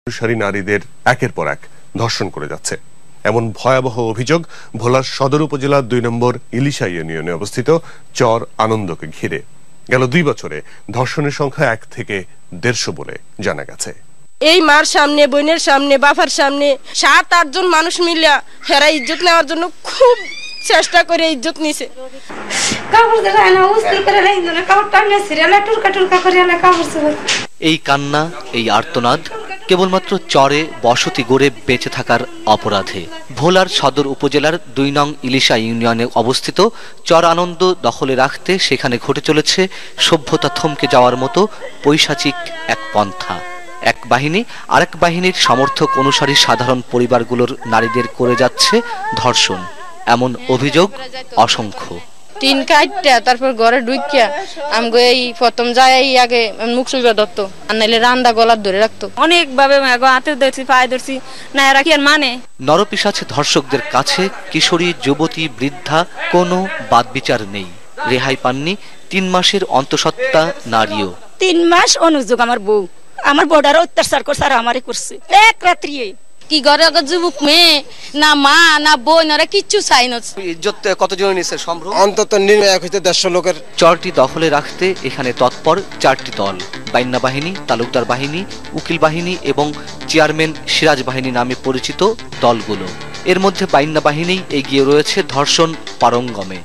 সারি নারীদের একের পর এক ধর্ষণ করে যাচ্ছে এমন ভয়াবহ অভিযোগ ভোলার সদর উপজেলার ২ নম্বর ইলিশা ইউনিয়নে অবস্থিত চর আনন্দকে ঘিরে। গেল ২ বছরে ধর্ষণের সংখ্যা ১ থেকে ১৫০ বলে জানা গেছে। এই মার সামনে, বোনের সামনে, বাবার সামনে ৭-৮ জন মানুষ মিলে হেরা ইজ্জত নেওয়ার জন্য খুব চেষ্টা করে ইজ্জত নিছে। এই কান্না, এই আর্তনাদ কেবলমাত্র চরে বসতি গড়ে বেঁচে থাকার অপরাধে। ভোলার সদর উপজেলার ২ নং ইলিশা ইউনিয়নে অবস্থিত চর আনন্দ দখলে রাখতে সেখানে ঘটে চলেছে সভ্যতা থমকে যাওয়ার মতো পৈশাচিক এক পন্থা। এক বাহিনী আরেক বাহিনীর সমর্থক অনুসারী সাধারণ পরিবারগুলোর নারীদের করে যাচ্ছে ধর্ষণ, এমন অভিযোগ অসংখ্য। টিন কাটটা তারপর ঘরে ঢুকিয়া আমগো এই প্রথম যায় আগে মুখ সুইবা ধরতো, আর নাইলে রান্দা গলার ধরে রাখতো। অনেক ভাবে হাতে ধরছি, পায়ে ধরছি, না এরা কি আর মানে। নরপিশাচ ধর্ষকদের কাছে কিশোরী, যুবতী, বৃদ্ধা কোনো বাদবিচার নেই। রেহাই পাননি ৩ মাসের অন্তঃসত্ত্বা নারীও। ৩ মাস অনুযোগ আমার বউ, আমার বউটার অত্যাচার করছে আর আমারই করছে এক রাত্রি। কি ঘরে যুবক মেয়ে না মা না বোন ওরা কিচ্ছু চাই না। ইজ্জত কতজন নিছে সম্ভ্রম? অন্তত ১৫০ লোকের। চরটি দখলে রাখতে এখানে তৎপর ৪টি দল: বাইন্যা বাহিনী, তালুকদার বাহিনী, উকিল বাহিনী এবং চেয়ারম্যান সিরাজ বাহিনী নামে পরিচিত দলগুলো। এর মধ্যে বাইন্যা বাহিনী এগিয়ে রয়েছে ধর্ষণ পারঙ্গমে।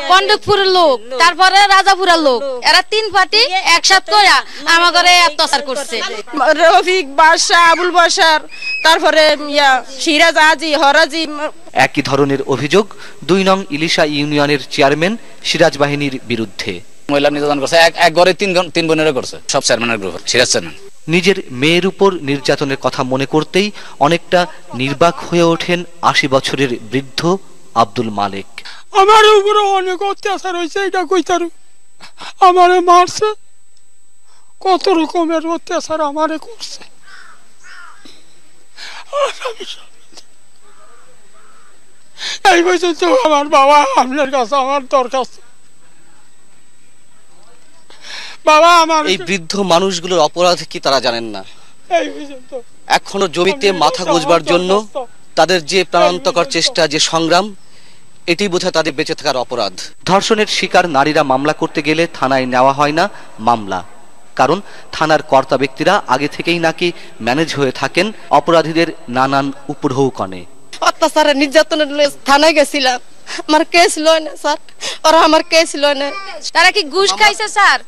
পণ্ডকপুরের লোক, তারপরে রাজাপুরের লোক, এরা ৩ পার্টি একসাথে করে আমাদের অত্যাচার করছে। রফিক, বাদশা, আবুল বাসার, তারপরে সিরাজ, আজি, হরাজি। একই ধরনের অভিযোগ ২ নং ইলিশা ইউনিয়নের চেয়ারম্যান সিরাজ বাহিনীর বিরুদ্ধে। মহিলা নির্যাতন করছে, এক ঘরে ৩ বোনেরা করছে, সব চেয়ারম্যানের গ্রুপ, সিরাজ চেয়ারম্যান। নিজের মেয়ের উপর নির্যাতনের কথা মনে করতেই অনেকটা নির্বাক হয়ে ওঠেন ৮০ বছরের বৃদ্ধ আব্দুল মালেক। আমার উপরে অনেক অত্যাচার হয়েছে, এটা কইতারু আমারে মারছে, কত রকমের অত্যাচার আমারে করছে। এই পর্যন্ত আমার বাবা আপনার কাছে আমার দরখাস্ত। বাবা, আমার এই বৃদ্ধ মানুষগুলোর অপরাধ কি তারা জানেন না? এখনো জমিতে মাথা গুঁজবার জন্য তাদের যে প্রাণান্তকর চেষ্টা, যে সংগ্রাম, এটি বোধহয় তাদের বেঁচে থাকার অপরাধ। ধর্ষণের শিকার নারীরা মামলা করতে গেলে থানায় নেওয়া হয় না মামলা, কারণ থানার কর্তা ব্যক্তিরা আগে থেকেই নাকি ম্যানেজ হয়ে থাকেন অপরাধীদের নানান উপঢৌকনে। অত্যাচারের নির্যাতনের থানায় গেছিলাম, আমার কেস লয় না স্যার, ওরা আমার কেস লয় না। তারা কি ঘুষ খাইছে স্যার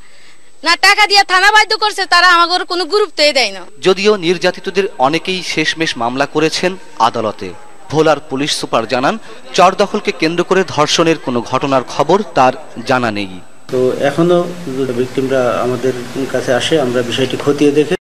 না টাকা দিয়ে থানা বাধ্য করছে, তারা আমাদের কোনো গুরুত্বই দেয় না। যদিও নির্যাতিতদের অনেকেই শেষমেশ মামলা করেছেন আদালতে। ভোলার পুলিশ সুপার জানান, চর দখলকে কেন্দ্র করে ধর্ষণের কোনো ঘটনার খবর তার জানা নেই। তো এখনো ভিকটিমরা আমাদের কাছে আসে, আমরা বিষয়টি খতিয়ে দেখে